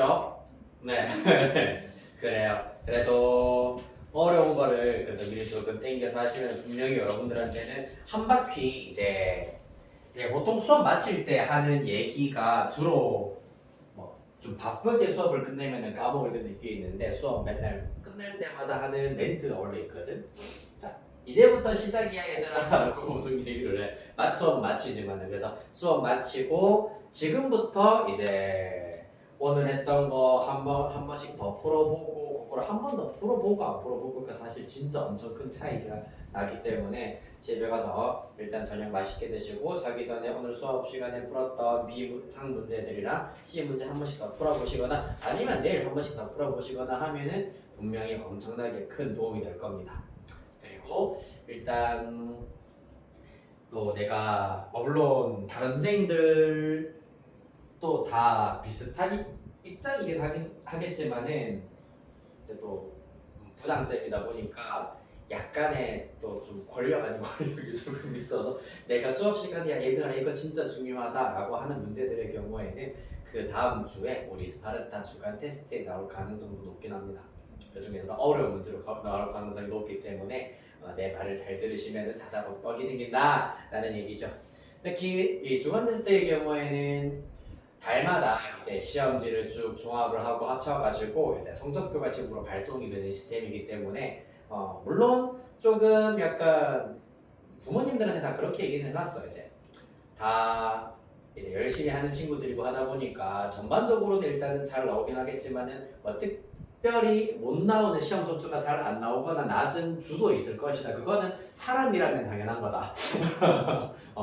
어렵죠? 네. 그래요. 그래도 어려운 거를 그래도 미리 조금 땡겨서 하시면 분명히 여러분들한테는 한 바퀴 이제 보통 수업 마칠 때 하는 얘기가 주로 뭐 좀 바쁘게 수업을 끝내면은 까먹을 때도 있긴 있는데 수업 맨날 끝날 때마다 하는 멘트가 원래 있거든. 자, 이제부터 시작이야 얘들아라고 모든 얘기를 해. 수업 마치지만은 그래서 수업 마치고 지금부터 이제 오늘 했던 거 한 번씩 더 풀어보고 그걸 한 번 더 풀어보고 안 풀어보고가 사실 진짜 엄청 큰 차이가 나기 때문에 집에 가서 일단 저녁 맛있게 드시고 자기 전에 오늘 수업 시간에 풀었던 B상 문제들이랑 C 문제 한 번씩 더 풀어보시거나 아니면 내일 한 번씩 더 풀어보시거나 하면은 분명히 엄청나게 큰 도움이 될 겁니다. 그리고 일단 또 내가 물론 다른 선생님들도 다 비슷한 입장이긴 하겠지만은 이제 또 부장쌤이다 보니까 약간의 또 좀 권력 아닌 권력이 조금 있어서 내가 수업 시간에 야 얘들아 이거 진짜 중요하다라고 하는 문제들의 경우에는 그 다음 주에 우리 스파르타 주간 테스트에 나올 가능성도 높긴 합니다. 그 중에서도 어려운 문제로 나올 가능성이 높기 때문에 내 말을 잘 들으시면 자다가 떡이 생긴다라는 얘기죠. 특히 이 주간 테스트의 경우에는 달마다 이제 시험지를 쭉 종합을 하고 합쳐가지고 이제 성적표가 지금으로 발송이 되는 시스템이기 때문에 물론 조금 약간 부모님들한테 다 그렇게 얘기는 해놨어. 이제 다 이제 열심히 하는 친구들이고 하다 보니까 전반적으로는 일단은 잘 나오긴 하겠지만은 특별히 못 나오는 시험 점수가 잘 안 나오거나 낮은 주도 있을 것이다. 그거는 사람이라면 당연한 거다.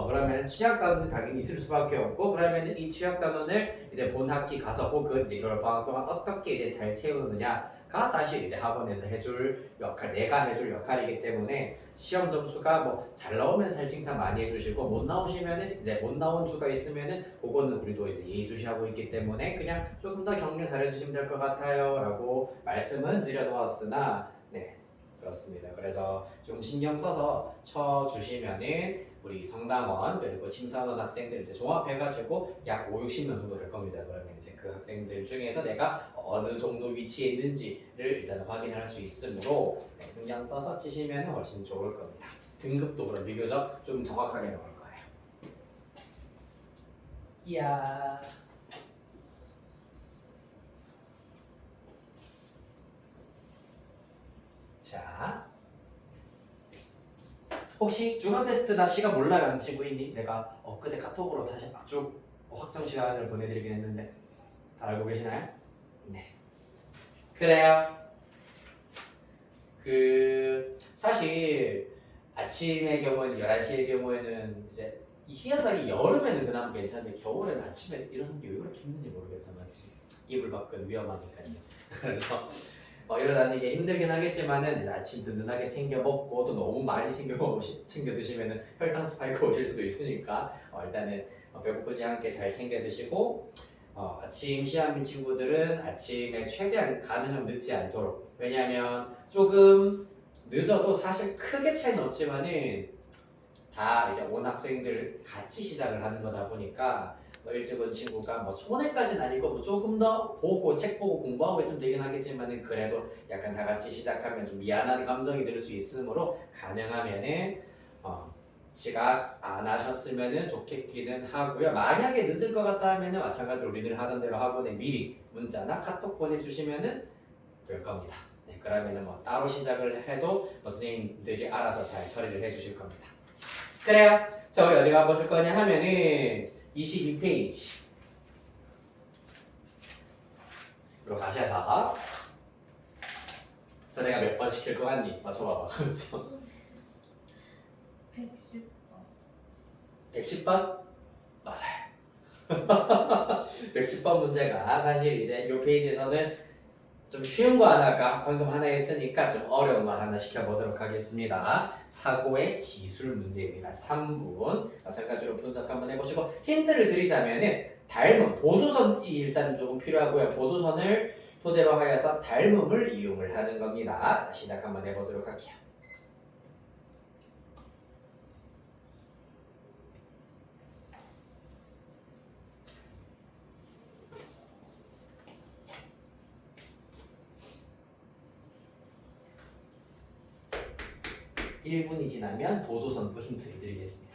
그러면 취약 단원이 당연히 있을 수밖에 없고 그러면 이 취약 단원을 이제 본 학기 가서 혹은 이제 겨울 방학 동안 어떻게 이제 잘 채우느냐가 사실 이제 학원에서 해줄 역할, 내가 해줄 역할이기 때문에 시험 점수가 뭐 잘 나오면 잘 칭찬 많이 해주시고 못 나오시면은 이제 못 나온 주가 있으면은 그거는 우리도 이제 예의주시하고 있기 때문에 그냥 조금 더 격려 잘해주시면 될 것 같아요라고 말씀은 드려놓았으나 네 그렇습니다. 그래서 좀 신경 써서 쳐주시면은 우리 성당원 그리고 침사원 학생들 이제 종합해가지고 약 5, 60명 정도 될 겁니다. 그러면 이제 그 학생들 중에서 내가 어느 정도 위치에 있는지를 일단 확인할 수 있으므로 신경 써서 치시면 훨씬 좋을 겁니다. 등급도 그럼 비교적 좀 정확하게 나올 거예요. 이야. 자. 혹시 주간 테스트 나 시간 몰라가는 친구 있니? 내가 엊그제 카톡으로 다시 쭉 확정 시간을 보내드리긴 했는데 다 알고 계시나요? 네. 그래요. 사실 아침의 경우에는 11시의 경우에는 이제 희한하게 여름에는 그나마 괜찮은데 겨울에는 아침에 일어나는 게 왜 그렇게 힘든지 모르겠다 말이지. 이불 밖은 위험하니까요. 그래서 일어나는 게 힘들긴 하겠지만은 이제 아침 든든하게 챙겨 먹고 또 너무 많이 챙겨 드시면은 혈당 스파이크 오실 수도 있으니까 일단은 배고프지 않게 잘 챙겨 드시고 아침 시험인 친구들은 아침에 최대한 가능하면 늦지 않도록 왜냐하면 조금 늦어도 사실 크게 차이는 없지만은 다 이제 온 학생들 같이 시작을 하는 거다 보니까 일찍 온 친구가 손해까지는 아니고 조금 더 보고 책 보고 공부하고 있으면 되긴 하겠지만은 그래도 약간 다 같이 시작하면 좀 미안한 감정이 들 수 있으므로 가능하면은 지각 안 하셨으면은 좋겠기는 하고요. 만약에 늦을 것 같다 하면은 마찬가지로 우리들 하던 대로 학원에 미리 문자나 카톡 보내주시면은 될 겁니다. 네, 그러면은 따로 시작을 해도 선생님들이 알아서 잘 처리를 해주실 겁니다. 그래요. 자, 우리 어디 가보실 거냐 하면은 22페이지로 가셔서 자, 내가 몇 번 시킬 거 같니? 맞춰봐봐. 110번. 110번? 맞아요. 110번 문제가 사실 이제 이 페이지에서는 좀 쉬운 거 하나가 방금 하나 했으니까 좀 어려운 거 하나 시켜보도록 하겠습니다. 사고의 기술 문제입니다. 3분 마찬가지로 분석 한번 해보시고 힌트를 드리자면은 닮음, 보조선이 일단 조금 필요하고요. 보조선을 토대로 하여서 닮음을 이용을 하는 겁니다. 자, 시작 한번 해보도록 할게요. 1분이 지나면 보조선도 힌트를 드리겠습니다.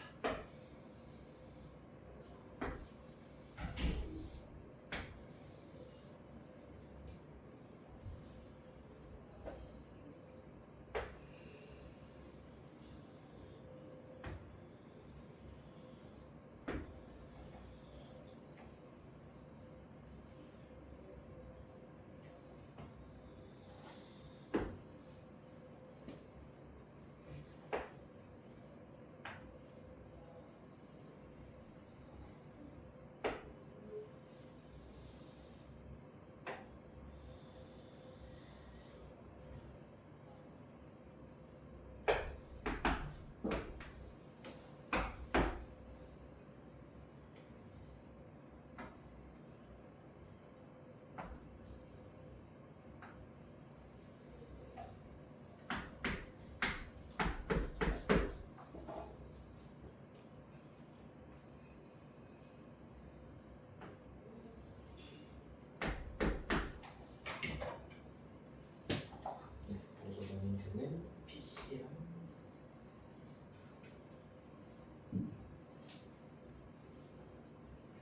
보조선 힌트는 PC랑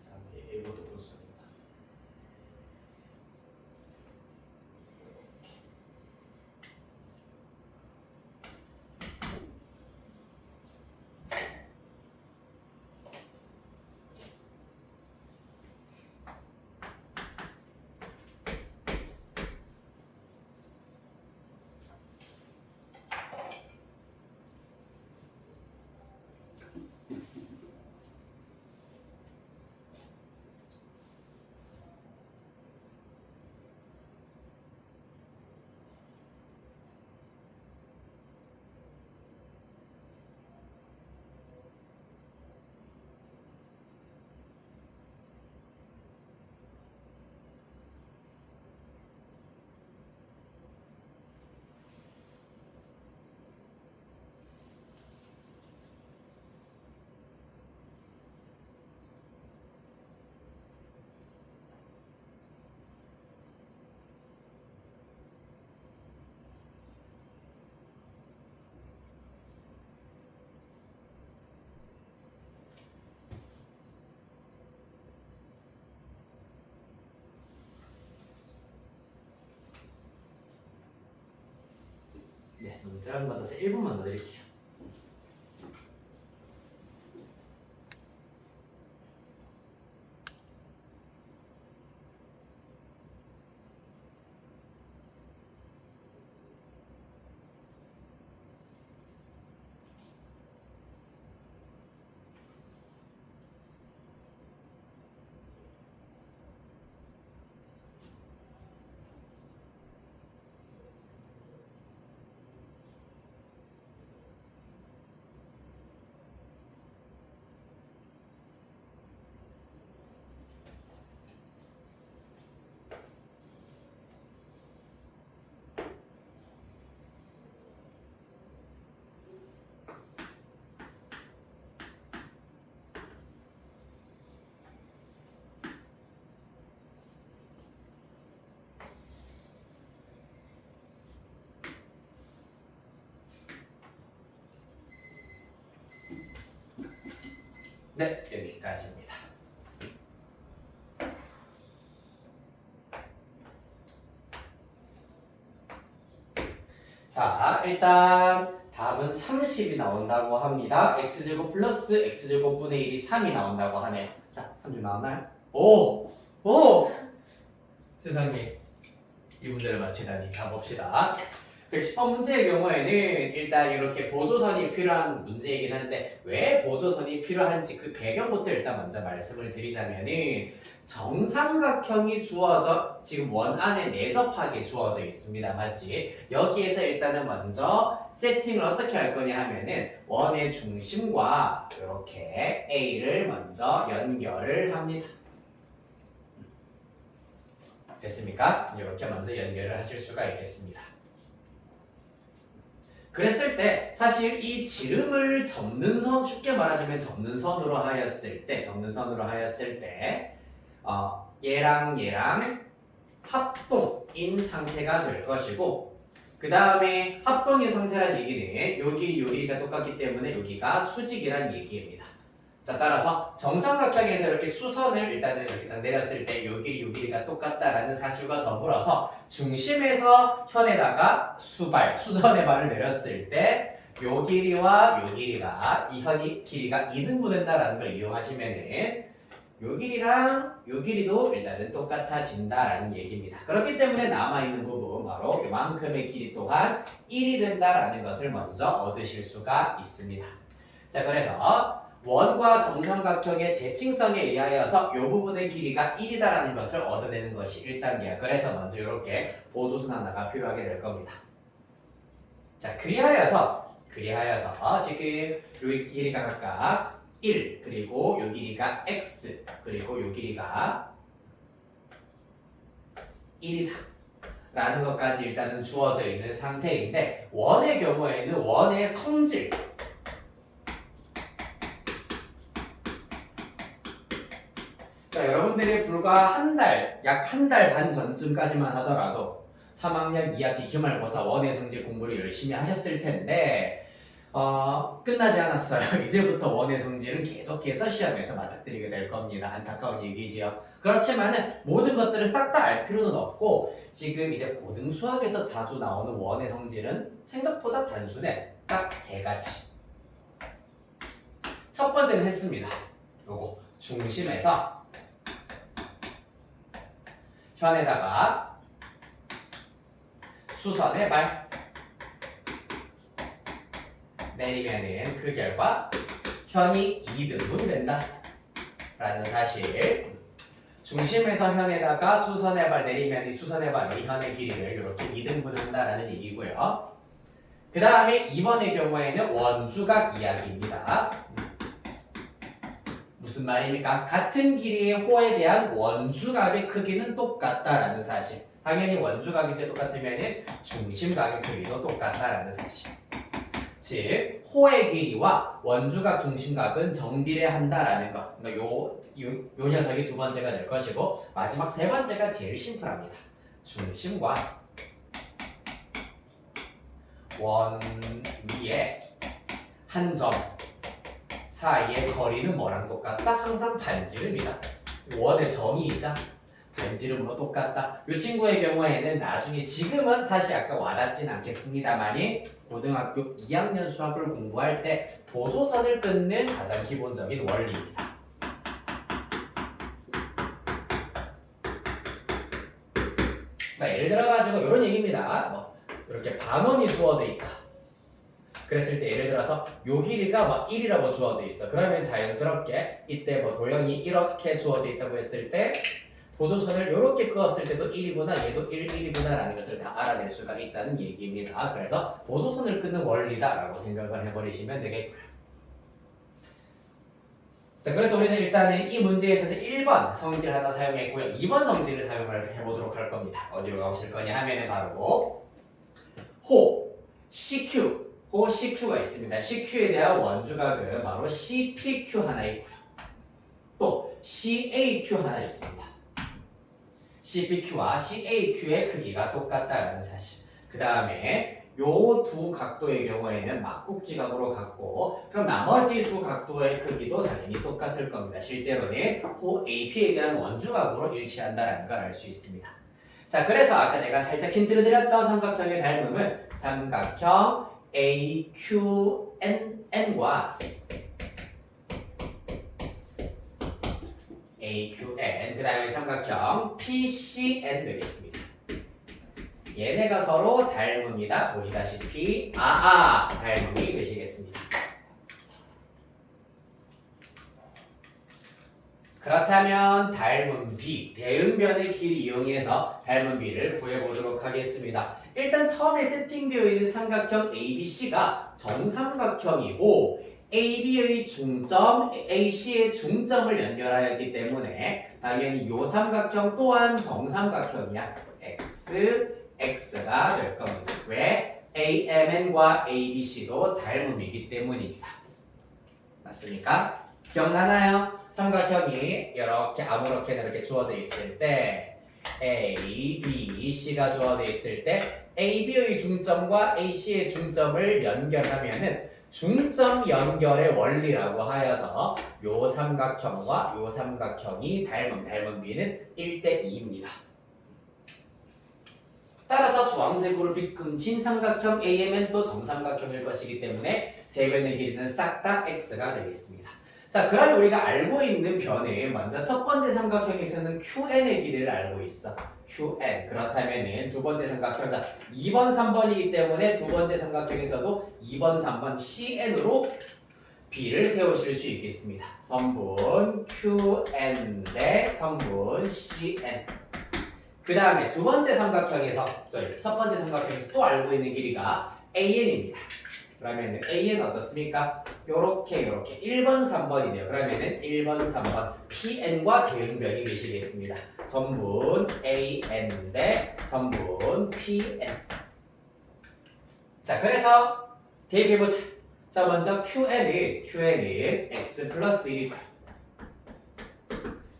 그다음에 이것도 보조선입니다. 네, 너무 짧은 것 같아서 1분만 더 드릴게요. 네, 여기까지입니다. 자, 일단 답은 30이 나온다고 합니다. x제곱 플러스 x제곱분의 1이 3이 나온다고 하네요. 자, 30 나왔나요? 오! 오! 세상에. 이 문제를 맞히다니. 가봅시다. 10번 문제의 경우에는 일단 이렇게 보조선이 필요한 문제이긴 한데 왜 보조선이 필요한지 그 배경부터 일단 먼저 말씀을 드리자면은 정삼각형이 주어져 지금 원 안에 내접하게 주어져 있습니다. 맞지? 여기에서 일단은 먼저 세팅을 어떻게 할 거냐 하면은 원의 중심과 이렇게 A를 먼저 연결을 합니다. 됐습니까? 이렇게 먼저 연결을 하실 수가 있겠습니다. 그랬을 때 사실 이 지름을 접는 선, 쉽게 말하자면 접는 선으로 하였을 때 얘랑 얘랑 합동인 상태가 될 것이고 그 다음에 합동의 상태란 얘기는 요 길이 요 길이가 똑같기 때문에 여기가 수직이란 얘기입니다. 자, 따라서 정삼각형에서 이렇게 수선을 일단은 이렇게 딱 내렸을 때 요 길이 요 길이가 똑같다라는 사실과 더불어서 중심에서 현에다가 수선의 발을 내렸을 때 요 길이와 요 길이가 이 현이 길이가 이등분된다라는 걸 이용하시면은 요 길이랑 요 길이도 일단은 똑같아진다라는 얘기입니다. 그렇기 때문에 남아있는 부분 바로 요만큼의 길이 또한 1이 된다라는 것을 먼저 얻으실 수가 있습니다. 자, 그래서 원과 정삼각형의 대칭성에 의하여서 이 부분의 길이가 1이다라는 것을 얻어내는 것이 1단계야. 그래서 먼저 이렇게 보조선 하나가 필요하게 될 겁니다. 자, 그리하여서 지금 이 길이가 각각 1, 그리고 이 길이가 x, 그리고 이 길이가 1이다. 라는 것까지 일단은 주어져 있는 상태인데 원의 경우에는 원의 성질 자, 여러분들이 불과 약 한 달 반 전쯤까지만 하더라도 3학년 2학기 기말고사 원의 성질 공부를 열심히 하셨을 텐데 끝나지 않았어요. 이제부터 원의 성질은 계속해서 시험에서 맞닥뜨리게 될 겁니다. 안타까운 얘기지요. 그렇지만은 모든 것들을 싹 다 알 필요는 없고 지금 이제 고등 수학에서 자주 나오는 원의 성질은 생각보다 단순해. 딱 세 가지. 첫 번째는 했습니다. 요거 중심에서 현에다가 수선의 발 내리면은 그 결과 현이 2등분 된다 라는 사실. 중심에서 현에다가 수선의 발 내리면 이 수선의 발이 현의 길이를 이렇게 2등분 한다라는 얘기고요. 그 다음에 2번의 경우에는 원주각 이야기입니다. 무슨 말입니까? 같은 길이의 호에 대한 원주각의 크기는 똑같다라는 사실. 당연히 원주각의 크기가 똑같으면 중심각의 크기도 똑같다라는 사실. 즉 호의 길이와 원주각 중심각은 정비례한다라는 것. 그러니까 요 녀석이 두 번째가 될 것이고 마지막 세 번째가 제일 심플합니다. 중심과 원 위에 한 점 사이의 거리는 뭐랑 똑같다? 항상 반지름이다. 원의 정의이자 반지름으로 똑같다. 이 친구의 경우에는 나중에 지금은 사실 약간 와닿진 않겠습니다만이 고등학교 2학년 수학을 공부할 때 보조선을 끊는 가장 기본적인 원리입니다. 그러니까 예를 들어가지고 이런 얘기입니다. 이렇게 반원이 주어져 있다. 그랬을 때 예를 들어서 요 길이가 1이라고 주어져 있어. 그러면 자연스럽게 이때 도형이 이렇게 주어져 있다고 했을 때 보조선을 이렇게 그었을 때도 1이구나, 얘도 1이구나 라는 것을 다 알아낼 수가 있다는 얘기입니다. 그래서 보조선을 끊는 원리다라고 생각을 해버리시면 되겠고요. 자, 그래서 우리는 일단은 이 문제에서는 1번 성질 하나 사용했고요. 2번 성질을 사용을 해보도록 할 겁니다. 어디로 가보실 거냐 하면은 바로 호, CQ, 호 CQ가 있습니다. CQ에 대한 원주각은 바로 CPQ 하나 있고요. 또 CAQ 하나 있습니다. CPQ와 CAQ의 크기가 똑같다라는 사실. 그 다음에 요 두 각도의 경우에는 막국지각으로 같고 그럼 나머지 두 각도의 크기도 당연히 똑같을 겁니다. 실제로는 호 AP에 대한 원주각으로 일치한다라는 걸 알 수 있습니다. 자, 그래서 아까 내가 살짝 힌트를 드렸던 삼각형의 닮음은 삼각형 AQNN과 AQN 그 다음에 삼각형 PCN 되겠습니다. 얘네가 서로 닮음이다. 보시다시피 닮음이 되시겠습니다. 그렇다면 닮은 B, 대응변의 길이 이용해서 닮은 B를 구해보도록 하겠습니다. 일단 처음에 세팅되어 있는 삼각형 ABC가 정삼각형이고 AB의 중점, AC의 중점을 연결하였기 때문에 당연히 이 삼각형 또한 정삼각형이야. X가 될 겁니다. 왜? AMN과 ABC도 닮음이기 때문입니다. 맞습니까? 기억나나요? 삼각형이 이렇게 아무렇게나 이렇게 주어져 있을 때 A, B, C가 주어져 있을 때 A, B의 중점과 A, C의 중점을 연결하면은 중점 연결의 원리라고 하여서 요 삼각형과 요 삼각형이 닮은 B는 1대 2입니다. 따라서 주황색으로 빗금친 삼각형 AM은 또 정삼각형일 것이기 때문에 세 변의 길이는 싹 다 X가 되겠습니다. 자, 그럼 우리가 알고 있는 변은 먼저 첫 번째 삼각형에서는 QN의 길이를 알고 있어. QN. 그렇다면은 두 번째 삼각형, 자, 2번, 3번이기 때문에 두 번째 삼각형에서도 2번, 3번 CN으로 B를 세우실 수 있겠습니다. 성분 QN 대 성분 CN. 그 다음에 두 번째 삼각형에서, 첫 번째 삼각형에서 또 알고 있는 길이가 AN입니다. 그러면은 AN 어떻습니까? 요렇게 1번, 3번이네요. 그러면은 1번, 3번 PN과 대응변이 되시겠습니다. 성분 AN 대 성분 PN. 자, 그래서 대입해보자. 자, 먼저 QN은 X 플러스 1이고요.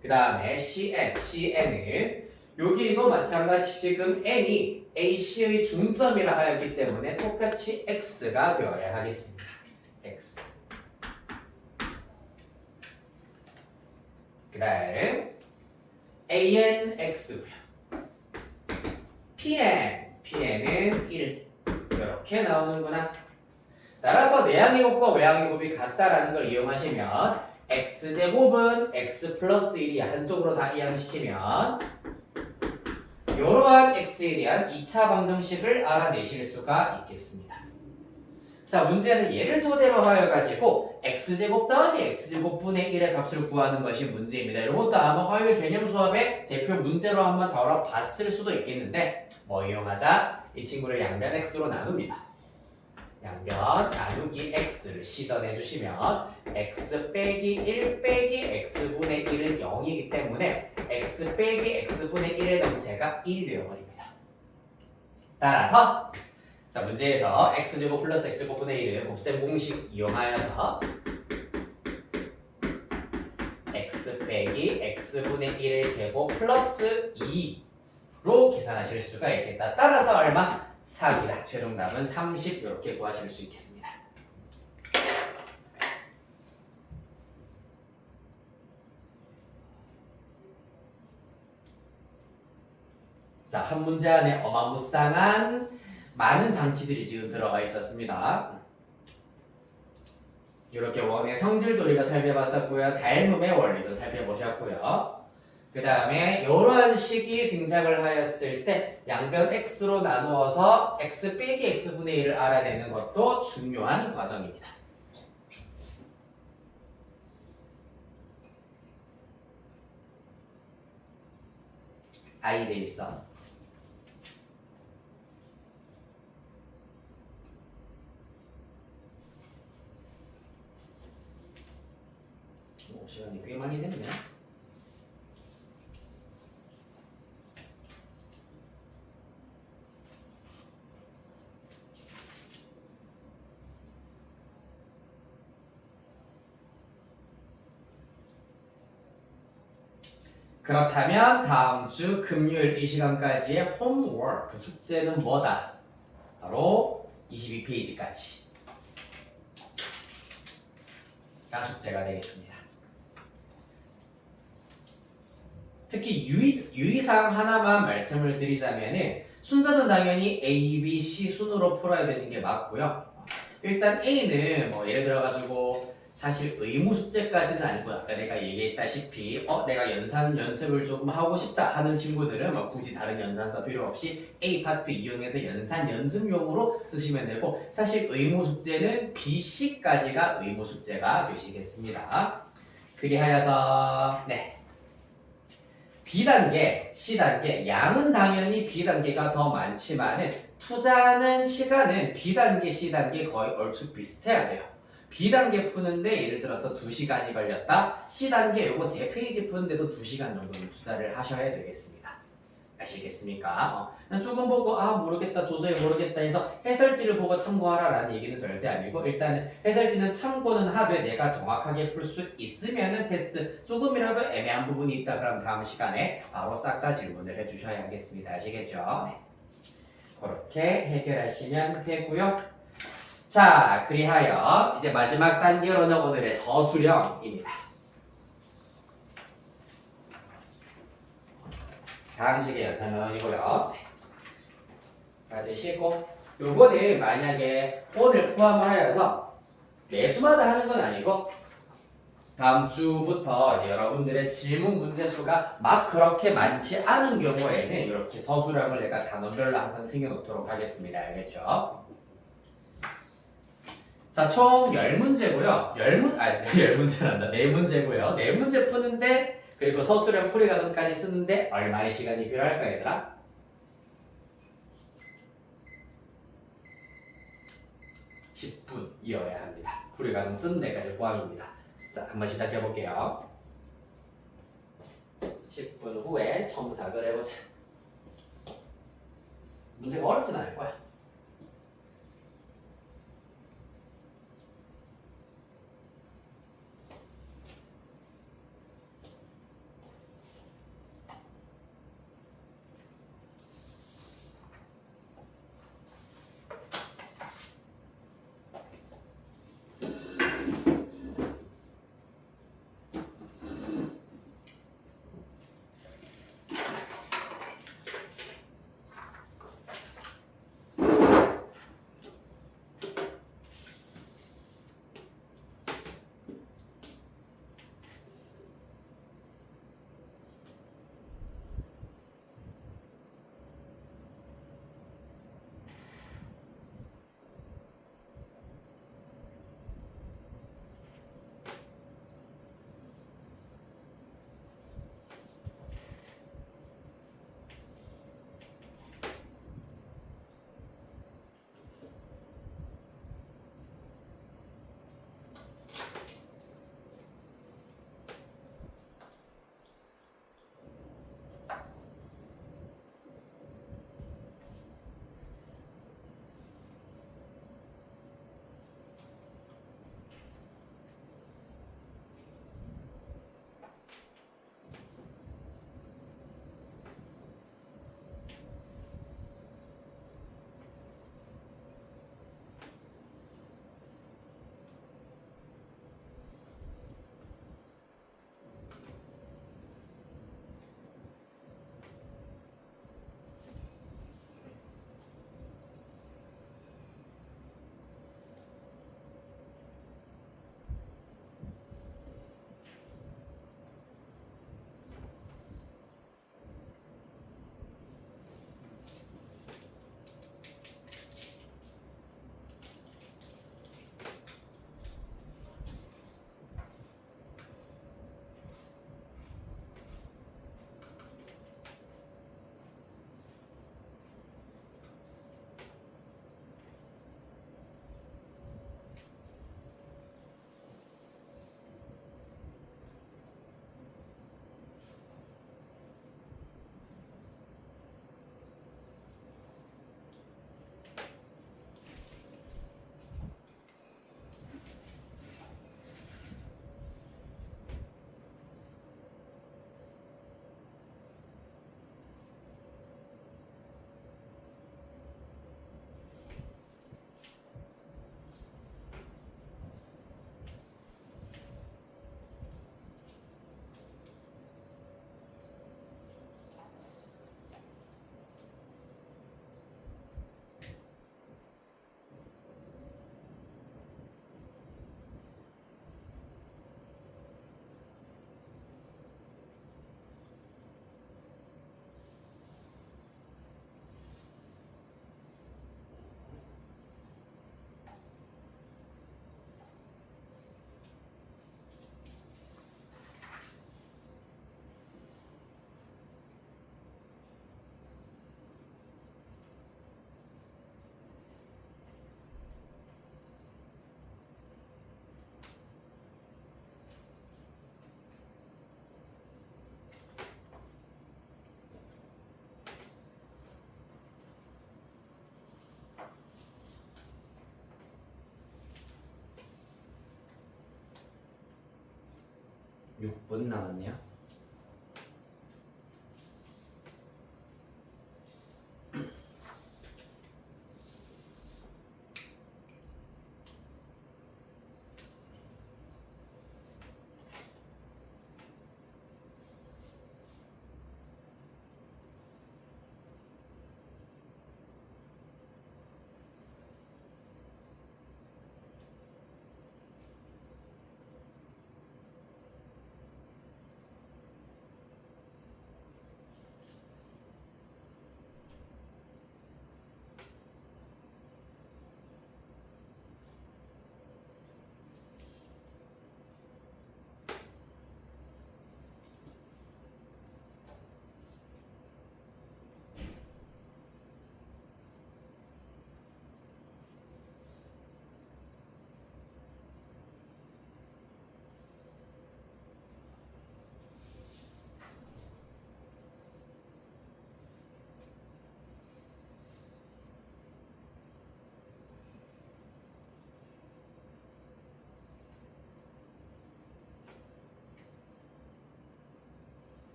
그 다음에 CN은 요 길이도 마찬가지 지금 N이 AC의 중점이라 하였기 때문에 똑같이 X가 되어야 하겠습니다. X. 그 다음 AN X고요. PN은 1. 이렇게 나오는구나. 따라서 내항의 곱과 외항의 곱이 같다라는 걸 이용하시면 X제곱은 X 플러스 1이 한쪽으로 다 이항시키면 이러한 x에 대한 2차 방정식을 알아내실 수가 있겠습니다. 자, 문제는 얘를 토대로 하여가지고 x제곱 더하기 x제곱분의 1의 값을 구하는 것이 문제입니다. 이것도 아마 화요일 개념 수업의 대표 문제로 한번 다뤄봤을 수도 있겠는데 뭐 이용하자? 이 친구를 양변 x로 나눕니다. 양변 나누기 x를 시전해 주시면 x 빼기 1 빼기 x분의 1은 0이기 때문에 x 빼기 x분의 1의 정체가 1이 되어버립니다. 따라서 자, 문제에서 x제곱 플러스 x제곱분의 1은 곱셈 공식 이용하여서 x 빼기 x분의 1의 제곱 플러스 2로 계산하실 수가 있겠다. 따라서 얼마? 3이다. 최종답은 30 이렇게 구하실 수 있겠습니다. 자, 한 문제 안에 어마무쌍한 많은 장치들이 지금 들어가 있었습니다. 이렇게 원의 성질도 우리가 살펴봤었고요. 닮음의 원리도 살펴보셨고요. 그 다음에 이러한 식이 등장을 하였을 때 양변 x로 나누어서 x 빼기 x분의 1을 알아내는 것도 중요한 과정입니다. 아이 재밌어. 시간이 꽤 많이 됐네. 그렇다면 다음 주 금요일 이 시간까지의 홈워크 숙제는 뭐다? 바로 22페이지까지가 숙제가 되겠습니다. 특히 유의사항 하나만 말씀을 드리자면은 순서는 당연히 A, B, C 순으로 풀어야 되는 게 맞고요. 일단 A는 뭐 예를 들어가지고 사실 의무 숙제까지는 아니고 아까 내가 얘기했다시피 내가 연산 연습을 조금 하고 싶다 하는 친구들은 뭐 굳이 다른 연산서 필요 없이 A 파트 이용해서 연산 연습용으로 쓰시면 되고 사실 의무 숙제는 B, C까지가 의무 숙제가 되시겠습니다. 그리하여서 B단계, C단계, 양은 당연히 B단계가 더 많지만은 투자하는 시간은 B단계, C단계 거의 얼추 비슷해야 돼요. B단계 푸는데 예를 들어서 2시간이 걸렸다. C단계 요거 3페이지 푸는데도 2시간 정도는 투자를 하셔야 되겠습니다. 아시겠습니까? 난 조금 보고 모르겠다 도저히 모르겠다 해서 해설지를 보고 참고하라라는 얘기는 절대 아니고 일단은 해설지는 참고는 하되 내가 정확하게 풀 수 있으면은 패스 조금이라도 애매한 부분이 있다 그럼 다음 시간에 바로 싹 다 질문을 해주셔야 하겠습니다. 아시겠죠? 네. 그렇게 해결하시면 되고요. 자 그리하여 이제 마지막 단계로는 오늘의 서술형입니다. 다음 식의 연산면이고요. 받으시고 요거는 만약에 오늘 포함을 하여서 매주마다 하는 건 아니고 다음 주부터 이제 여러분들의 질문 문제 수가 막 그렇게 많지 않은 경우에는 이렇게 서술형을 내가 단원별로 항상 챙겨놓도록 하겠습니다. 알겠죠? 자, 총 10문제고요. 10문제란다. 4문제고요. 4문제 푸는데 그리고 서술형 풀이 과정까지 쓰는데 얼마의 시간이 필요할까 얘들아? 10분이어야 합니다. 풀이 과정 쓰는 데까지 포함입니다. 자, 한번 시작해 볼게요. 10분 후에 첨삭을 해보자. 문제가 어렵진 않을 거야. 6분 남았네요.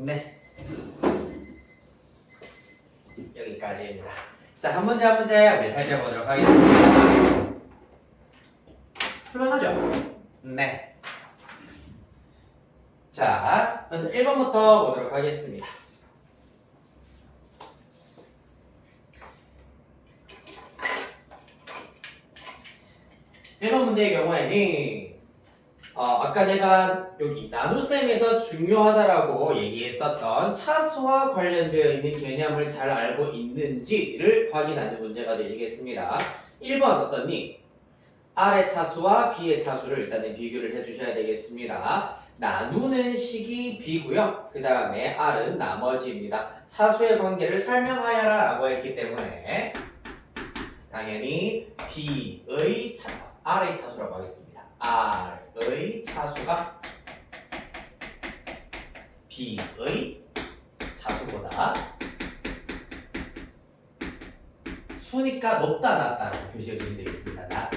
네. 여기까지입니다. 자, 한 문제 한 문제 우리 살펴보도록 하겠습니다. 풀만하죠? 네. 자, 먼저 1번부터 보도록 하겠습니다. 1번 문제의 경우에는 아까 내가 여기 나눗셈에서 중요하다라고 얘기했었던 차수와 관련되어 있는 개념을 잘 알고 있는지를 확인하는 문제가 되시겠습니다. 1번 어떠니? R의 차수와 B의 차수를 일단은 비교를 해주셔야 되겠습니다. 나누는 식이 B고요. 그 다음에 R은 나머지입니다. 차수의 관계를 설명하여라 라고 했기 때문에 당연히 B의 R의 차수라고 하겠습니다. R의 차수가 B의 차수보다 수니까 높다 낮다라고 표시해 주시면 되겠습니다. 낮다.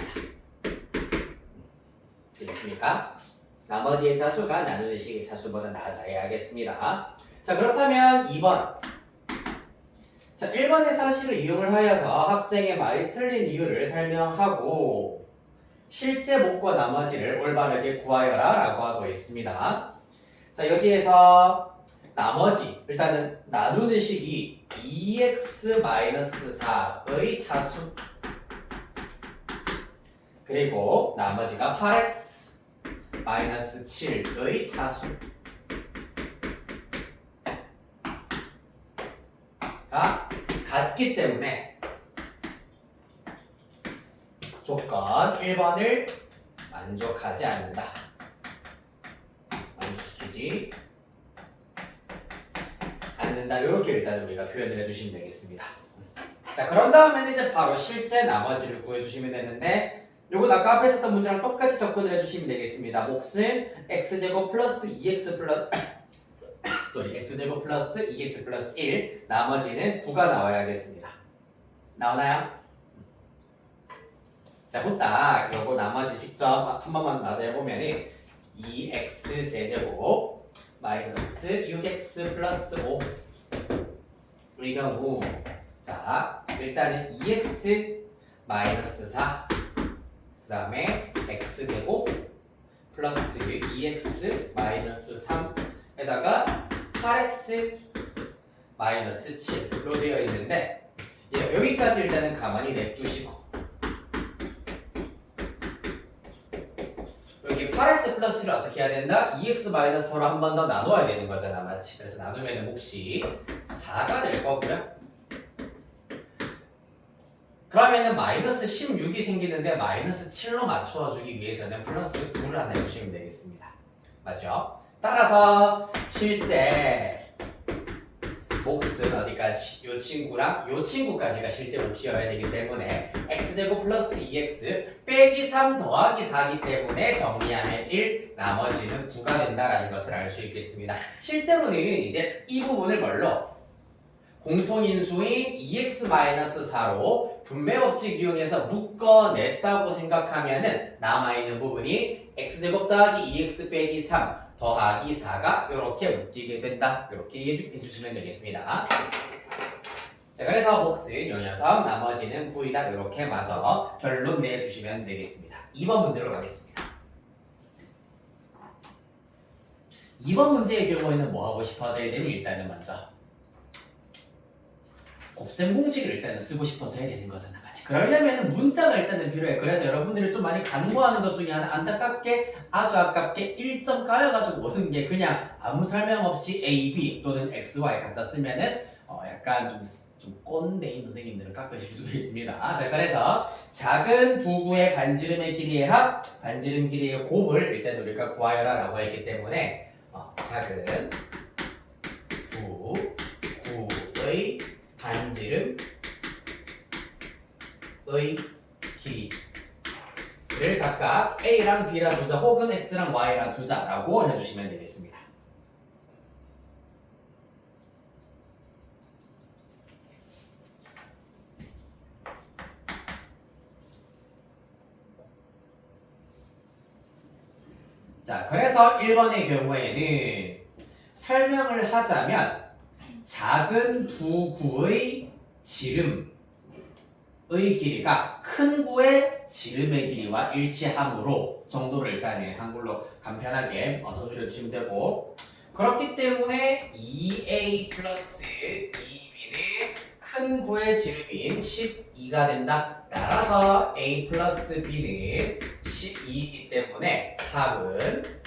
되겠습니까? 나머지의 차수가 나누는 식의 차수보다 낮아야 하겠습니다. 자, 그렇다면 2번. 자, 1번의 사실을 이용을 하여서 학생의 말이 틀린 이유를 설명하고 실제 목과 나머지를 올바르게 구하여라 라고 하고 있습니다. 자, 여기에서 나머지, 일단은 나누는 식이 2x-4의 차수 그리고 나머지가 8x-7의 차수가 같기 때문에 조건 1번을 만족하지 않는다. 만족시키지 않는다. 이렇게 일단 우리가 표현을 해주시면 되겠습니다. 자, 그런 다음에는 이제 바로 실제 나머지를 구해주시면 되는데 요건 아까 앞에 있었던 문제랑 똑같이 접근을 해주시면 되겠습니다. 몫은 x제곱 플러스 2x 플러스 x제곱 플러스 2x 플러스 1 나머지는 9가 나와야겠습니다. 나오나요? 자, 후딱 요거 나머지 직접 한 번만 마저 해보면은 2x 세제곱 마이너스 6x 플러스 5의 경우 자, 일단은 2x 마이너스 4 그 다음에 x제곱 플러스 2x 마이너스 3에다가 8x 마이너스 7로 되어 있는데 여기까지 일단은 가만히 냅두시고 여기 8x 플러스를 어떻게 해야 된다? 2x 마이너스 4로 한 번 더 나눠야 되는 거잖아, 맞지? 그래서 나누면 몫이 4가 될 거고요. 그러면은 마이너스 16이 생기는데 마이너스 7로 맞춰주기 위해서는 플러스 9를 하나 해주시면 되겠습니다. 맞죠? 따라서 실제 몫은 어디까지? 요 친구랑 요 친구까지가 실제 몫이어야 되기 때문에 x제곱 플러스 2x 빼기 3 더하기 4이기 때문에 정리하면 1 나머지는 9가 된다라는 것을 알 수 있겠습니다. 실제로는 이제 이 부분을 뭘로? 공통인수인 2x-4로 분매법칙 이용해서 묶어냈다고 생각하면은 남아있는 부분이 x제곱 더하기 2x 빼기 3 더하기 4가 이렇게 묶이게 된다. 이렇게 해주시면 되겠습니다. 자, 그래서 몫은 요 녀석, 나머지는 9이다. 이렇게 마저 결론 내주시면 되겠습니다. 2번 문제로 가겠습니다. 2번 문제의 경우에는 뭐 하고 싶어져야 되니? 일단은 먼저 곱셈 공식을 일단은 쓰고 싶어져야 되는 거잖아, 맞지? 그러려면 문자가 일단은 필요해. 그래서 여러분들이 좀 많이 간과하는 것 중에 하나, 안타깝게 아주 아깝게 1점 까여가지고 오는 게 그냥 아무 설명 없이 A, B 또는 X, Y 갖다 쓰면은 약간 좀 꼰대인 선생님들은 깎으실 수도 있습니다. 자, 그래서 작은 부구의 반지름의 길이의 합, 반지름 길이의 곱을 일단 우리가 구하여라 라고 했기 때문에 작은 부구의 반지름의 길이를 각각 A랑 B랑 두자 혹은 X랑 Y랑 두자라고 해주시면 되겠습니다. 자, 그래서 1번의 경우에는 설명을 하자면 작은 두 구의 지름의 길이가 큰 구의 지름의 길이와 일치함으로 정도를 일단 한글로 간편하게 써주려 주시면 되고, 그렇기 때문에 2a 플러스 2b는 큰 구의 지름인 12가 된다. 따라서 a 플러스 b는 12이기 때문에 답은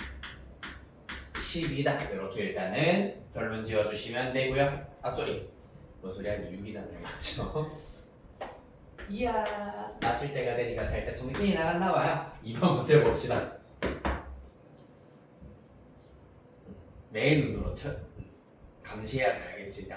10이다. 이렇게 일단은 결론 지어주시면 되고요. 아 쏘리, 뭔 소리 하니 6이잖아요. 맞죠? 이야, 마실 때가 되니까 살짝 정신이 나갔나 봐요. 2번 문제 봅시다. 내 눈으로 감시해야 돼야겠지.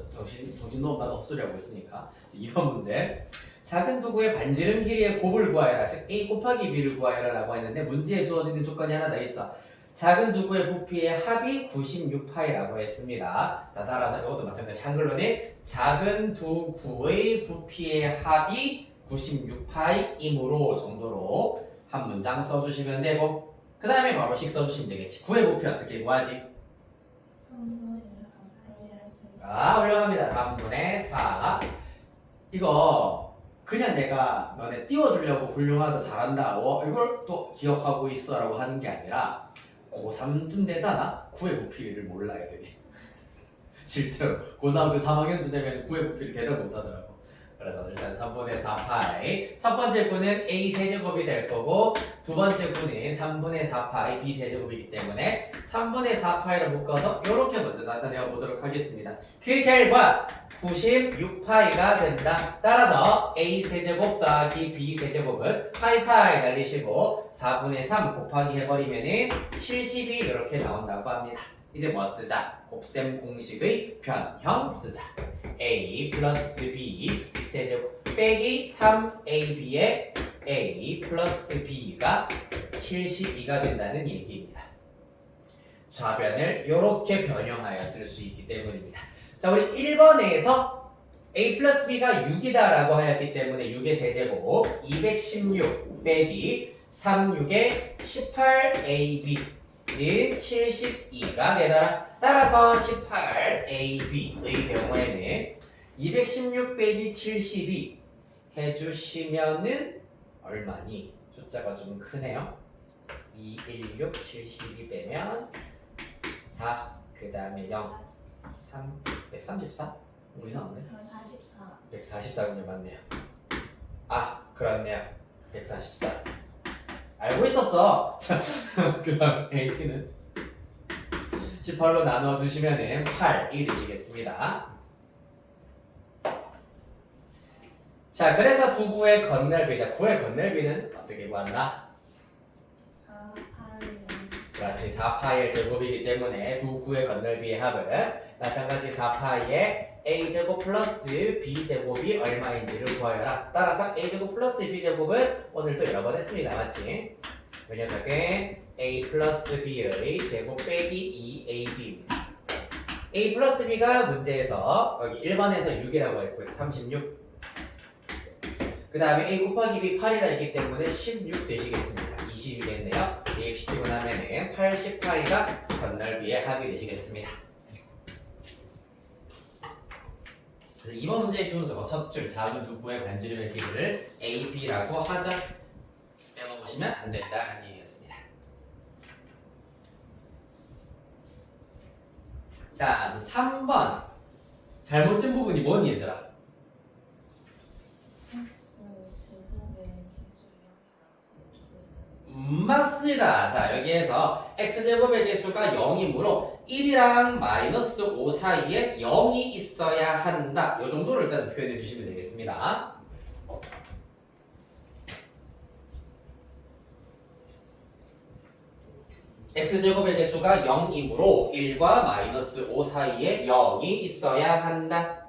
정신도 없나도 헛소리하고 있으니까. 2번 문제. 작은 두구의 반지름 길이의 곱을 구하여라. 즉 a 곱하기 b를 구하여라 라고 했는데 문제에 주어지는 조건이 하나 더 있어. 작은 두구의 부피의 합이 96파이라고 했습니다. 자, 따라서 이것도 마찬가지. 한글로는 작은 두 구의 부피의 합이 96파이이므로 정도로 한 문장 써주시면 되고, 그 다음에 바로 식 써주시면 되겠지. 구의 부피 어떻게 구하지? 올려갑니다. 3분의 4. 이거 그냥 내가 너네 띄워주려고 훌륭하다 잘한다 이걸 또 기억하고 있어 라고 하는 게 아니라 고3쯤 되잖아? 구의 부피를 몰라야 돼. 실제로 고등학교 3학년쯤 되면 구의 부피를 개를 못하더라고. 그래서 일단 3분의 4파이, 첫 번째 구는 a 세제곱이 될 거고, 두 번째 구는 3분의 4파이 b 세제곱이기 때문에 3분의 4파이를 묶어서 이렇게 먼저 나타내어 보도록 하겠습니다. 그 결과 96파이가 된다. 따라서 a 세제곱 더하기 b 세제곱은 파이파이 날리시고 4분의 3 곱하기 해버리면은 70이 이렇게 나온다고 합니다. 이제 뭐 쓰자? 곱셈 공식의 변형 쓰자. a 플러스 b 세제곱 빼기 3ab의 a 플러스 b가 72가 된다는 얘기입니다. 좌변을 이렇게 변형하여 쓸 수 있기 때문입니다. 자, 우리 1번에서 a 플러스 b가 6이다 라고 하였기 때문에 6의 세제곱 216 빼기 36의 18ab는 72가 되더라. 따라서 18ab의 경우에는 216 빼기 72 해주시면은 얼마니? 숫자가 좀 크네요. 216 72 빼면 4, 그 다음에 0 3, 134? 이상한데? 144군요. 맞네요. 그렇네요. 144 알고 있었어. 자, 그 다음 AP는 18로 나눠주시면 8이 되시겠습니다. 자, 그래서 두 구의 건널비. 자, 구의 건널비는 어떻게 구한다? 4파이. 그렇지, 4파이의 제곱이기 때문에 두 구의 건널비의 합은 마찬가지 4파이의 a제곱 플러스 b제곱이 얼마인지를 구하여라. 따라서 a제곱 플러스 b제곱은 오늘 또 여러 번 했습니다. 맞지? 이 녀석은 a 플러스 b의 제곱 빼기 2ab입니다. a 플러스 b가 문제에서 여기 1번에서 6이라고 했고요. 36. 그 다음에 a 곱하기 b 8이라 했기 때문에 16 되시겠습니다. 20이겠네요. 대입시키고 나면은 80파이가 건널비의 합이 되시겠습니다. 그래서 이번 문제의 기본적으로 첫 줄 작은 두 구의 반지름의 길이를 a, b라고 하자. 빼먹으시면 안 된다는 얘기였습니다. 다음 3번 잘못된 부분이 뭐니 얘들아? 맞습니다. 자, 여기에서 x제곱의 개수가 0이므로 1이랑 마이너스 5 사이에 0이 있어야 한다. 이 정도를 일단 표현해 주시면 되겠습니다. x제곱의 개수가 0이므로 1과 마이너스 5 사이에 0이 있어야 한다.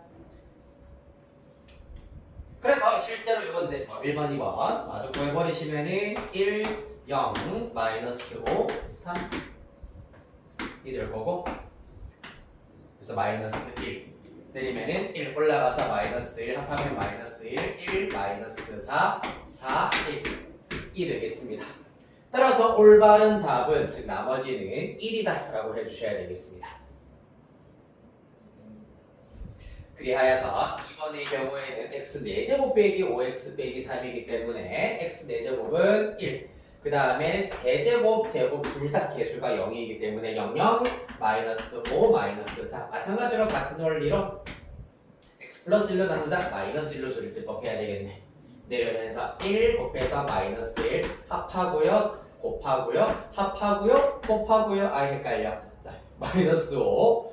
그래서 실제로 이건 이제 1번, 2번 마저 구해버리시면은 1, 0, 마이너스 5, 3 이 될 거고, 그래서 마이너스 1 내리면은 1 올라가서 마이너스 1 합하면 마이너스 1, 1, 마이너스 4, 4, 1이 되겠습니다. 따라서 올바른 답은, 즉 나머지는 1이다 라고 해주셔야 되겠습니다. 그리하여서 2번의 경우에는 x 4제곱 빼기 5x 빼기 3이기 때문에 x 4제곱은 1. 그 다음에 세제곱, 제곱 둘 다 개수가 0이기 때문에 0, 0, 마이너스 5, 마이너스 4. 마찬가지로 같은 원리로 x 플러스 1로 나누자 마이너스 1로 조립제법 해야 되겠네. 내려면서 1 곱해서 마이너스 1 합하고요, 곱하고요, 합하고요, 곱하고요. 아 헷갈려. 자, 마이너스 5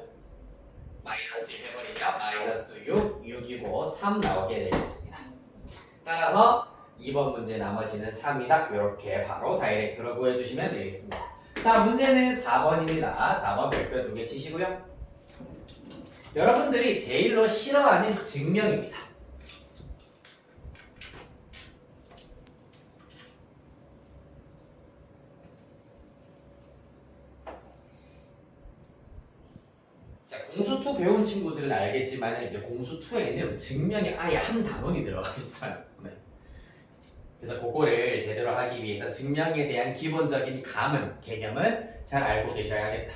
마이너스 1 해버리면 마이너스 6, 6이고 3 나오게 되겠습니다. 따라서 2번 문제 나머지는 3이다. 이렇게 바로 다이렉트로 구해주시면 되겠습니다. 자, 문제는 4번입니다. 4번 별표 2개 치시고요. 여러분들이 제일로 싫어하는 증명입니다. 자, 공수2 배운 친구들은 알겠지만 이제 공수2에는 증명이 아예 한 단원이 들어가 있어요. 네. 그래서 그거를 제대로 하기 위해서 증명에 대한 기본적인 감은, 개념은 잘 알고 계셔야겠다.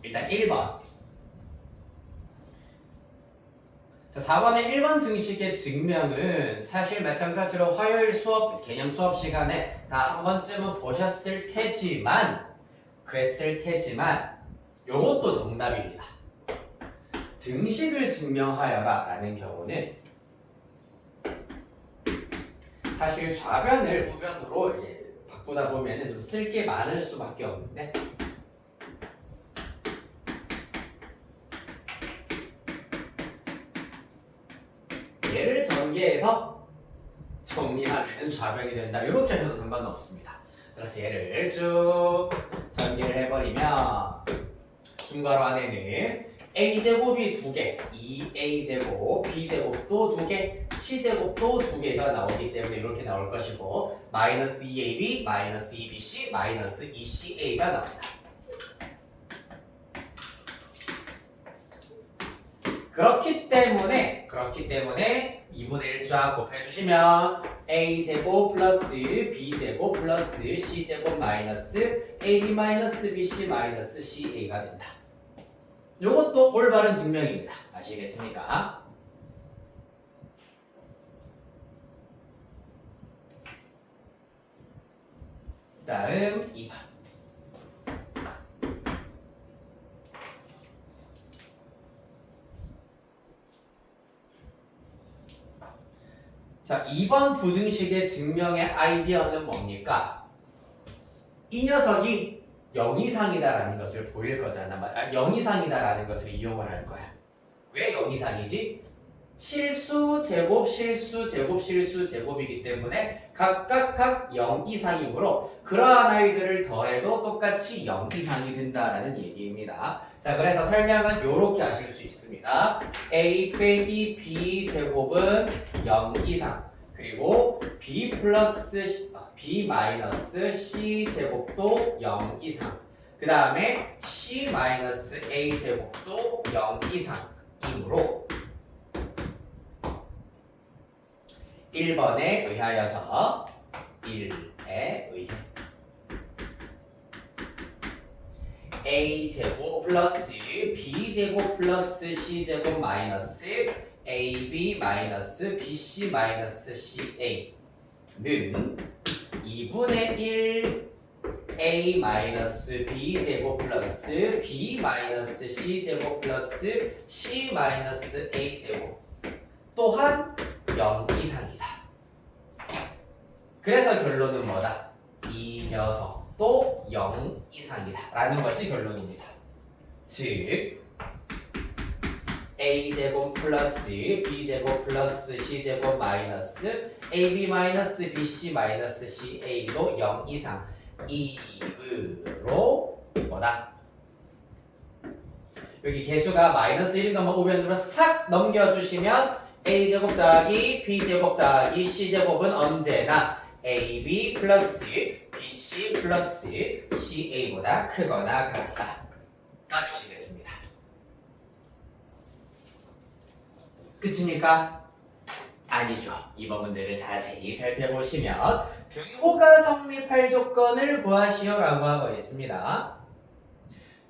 일단 1번. 자, 4번의 1번 등식의 증명은 사실 마찬가지로 화요일 수업, 개념 수업 시간에 다 한 번쯤은 보셨을 테지만, 요것도 정답입니다. 등식을 증명하여라 라는 경우는 사실 좌변을 우변으로 이제 바꾸다 보면은 좀 쓸 게 많을 수밖에 없는데, 얘를 전개해서 정리하면 좌변이 된다. 이렇게 하셔도 상관은 없습니다. 그래서 얘를 쭉 전개를 해버리면 중괄호 안에는 a제곱이 2개, 2a제곱, b제곱도 2개, c제곱도 2개가 나오기 때문에 이렇게 나올 것이고 마이너스 2ab, 마이너스 2bc, 마이너스 2ca가 나옵니다. 그렇기 때문에 2분의 1 쫙 곱해주시면 a제곱 플러스 b제곱 플러스 c제곱 마이너스 ab 마이너스 bc 마이너스 ca가 된다. 요것도 올바른 증명입니다. 아시겠습니까? 다음 2번. 자, 2번 부등식의 증명의 아이디어는 뭡니까? 이 녀석이 0 이상이다라는 것을 보일 거잖아. 0 이상이다라는 것을 이용을 할 거야. 왜 0 이상이지? 실수, 제곱, 실수, 제곱, 실수, 제곱이기 때문에 각각 0 이상이므로 그러한 아이들을 더해도 똑같이 0 이상이 된다라는 얘기입니다. 자, 그래서 설명은 이렇게 하실 수 있습니다. a 빼기 b 제곱은 0 이상, 그리고 b 플러스 b 마이너스 c 제곱도 0 이상, 그 다음에 c 마이너스 a 제곱도 0 이상이므로 1번에 의하여서 1에 의해 a제곱 플러스 b제곱 플러스 c제곱 마이너스 ab 마이너스 bc 마이너스 ca는 2분의 1 a 마이너스 b제곱 플러스 b 마이너스 c제곱 플러스 c 마이너스 a제곱 또한 0 이상이다. 그래서 결론은 뭐다? 이 녀석도 0 이상이다 라는 것이 결론입니다. 즉 a제곱 플러스 b제곱 플러스 c제곱 마이너스 ab 마이너스 bc 마이너스 ca도 0 이상이므로 뭐다? 여기 개수가 마이너스 1인 것만 우변으로 싹 넘겨주시면 a제곱 더하기 b제곱 더하기 c제곱은 언제나 ab 플러스 bc 플러스 ca보다 크거나 같다. 까주시겠습니다. 끝입니까? 아니죠. 이번 문제를 자세히 살펴보시면 등호가 성립할 조건을 구하시오라고 하고 있습니다.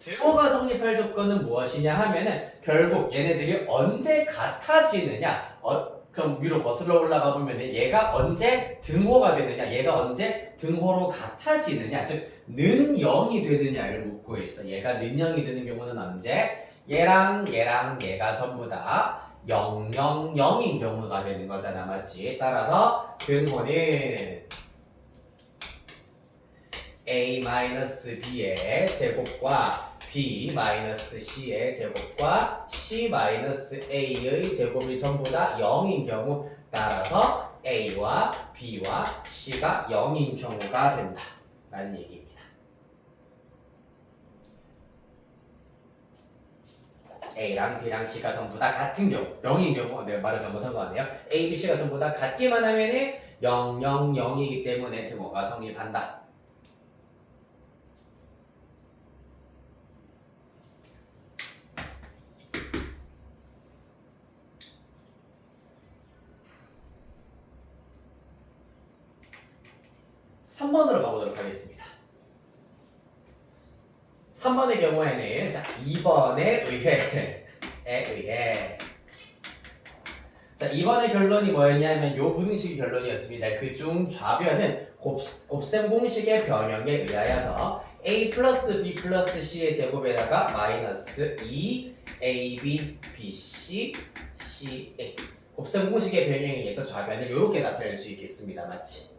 등호가 성립할 조건은 무엇이냐 하면은 결국 얘네들이 언제 같아지느냐. 그럼 위로 거슬러 올라가 보면 얘가 언제 등호가 되느냐, 얘가 언제 등호로 같아지느냐, 즉 는 0이 되느냐를 묻고 있어. 얘가 는 0이 되는 경우는 언제? 얘랑 얘가 전부 다 0, 0, 0인 경우가 되는 거잖아, 맞지? 따라서 등호는 a-b의 제곱과 b-c의 제곱과 c-a의 제곱이 전부 다 0인 경우, 따라서 a와 b와 c가 0인 경우가 된다 라는 얘기입니다. A랑 B랑 C가 전부 다 같은 경우, 0인 경우, 내가 말을 잘못한 거 같네요. A, B, C가 전부 다 같기만 하면은 0, 0, 0이기 때문에 등호가 성립한다. 3번으로 가보도록 하겠습니다. 3번의 경우에는 자 2번에 의해 자 2번의 결론이 뭐였냐면 요 부등식이 결론이었습니다. 그중 좌변은 곱셈 공식의 변형에 의하여서 a 플러스 b 플러스 c의 제곱에다가 마이너스 2ab bc ca 곱셈 공식의 변형에 의해서 좌변을 이렇게 나타낼 수 있겠습니다. 맞지?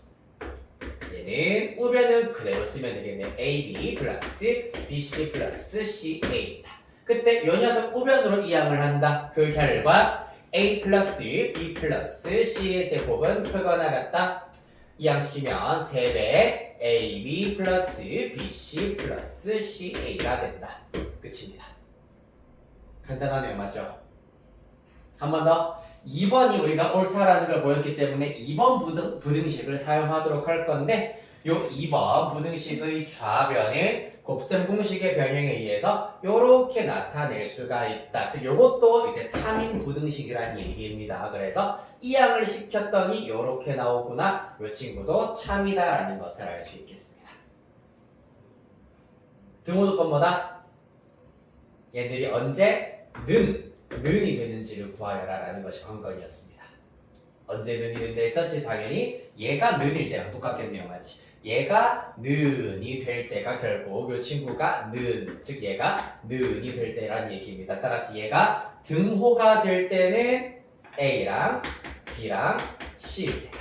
얘는 우변을 그대로 쓰면 되겠네. AB 플러스 BC 플러스 CA입니다. 그때 요 녀석 우변으로 이항을 한다. 그 결과 A 플러스 B 플러스 C의 제곱은 크거나 같다. 이항시키면 3배 AB 플러스 BC 플러스 CA가 된다. 끝입니다. 간단하네요. 맞죠? 한 번 더. 2번이 우리가 옳다라는 걸 보였기 때문에 2번 부등식을 사용하도록 할 건데 요 2번 부등식의 좌변은 곱셈 공식의 변형에 의해서 요렇게 나타낼 수가 있다. 즉 요것도 이제 참인 부등식이라는 얘기입니다. 그래서 이항을 시켰더니 요렇게 나오구나. 요 친구도 참이다라는 것을 알 수 있겠습니다. 등호 조건보다 얘들이 언제 는이 되는지를 구하여라 라는 것이 관건이었습니다. 언제 는이 된다 했었지? 당연히 얘가 는일 때랑 똑같겠네요. 맞지? 얘가 는이 될 때가 결국 이 친구가 즉 얘가 는이 될 때란 얘기입니다. 따라서 얘가 등호가 될 때는 A랑 B랑 C일 때다.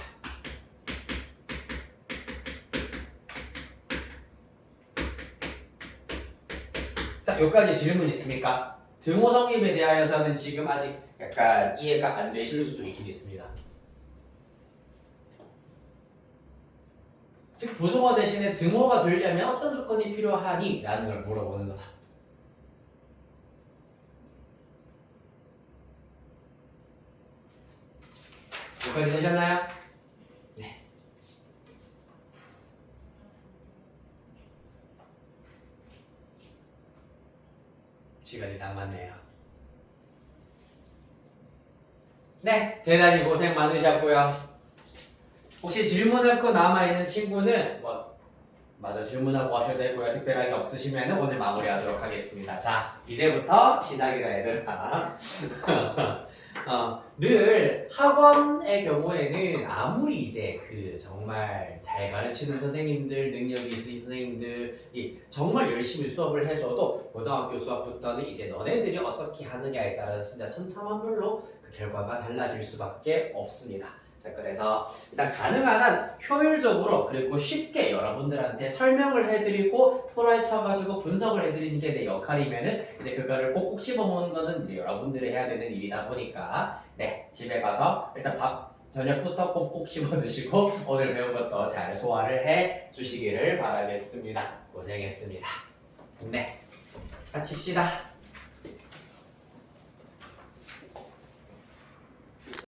자, 여기까지 질문 있습니까? 등호 성립에 대하여서는 지금 아직 약간 이해가 안 되실 수도 있긴 있습니다. 즉 부등호 대신에 등호가 되려면 어떤 조건이 필요하니? 라는 걸 물어보는 거다. 여기까지 되셨나요? 네. 시간이 딱 맞네요. 네, 대단히 고생 많으셨고요. 혹시 질문할 거 남아있는 친구는 맞아 질문하고 하셔도 되고요. 특별하게 없으시면 오늘 마무리하도록 하겠습니다. 자, 이제부터 시작이다 얘들아. 늘 학원의 경우에는 아무리 이제 정말 잘 가르치는 선생님들, 능력이 있으신 선생님들이 정말 열심히 수업을 해줘도 고등학교 수업부터는 이제 너네들이 어떻게 하느냐에 따라서 진짜 천차만별로 그 결과가 달라질 수밖에 없습니다. 자, 그래서 일단 가능한 한 효율적으로 그리고 쉽게 여러분들한테 설명을 해드리고 토라이 쳐가지고 분석을 해드리는 게 내 역할이면은 이제 그거를 꼭꼭 씹어먹는 거는 이제 여러분들이 해야 되는 일이다 보니까 네, 집에 가서 일단 저녁부터 꼭꼭 씹어 드시고 오늘 배운 것도 잘 소화를 해 주시기를 바라겠습니다. 고생했습니다. 네, 마칩시다.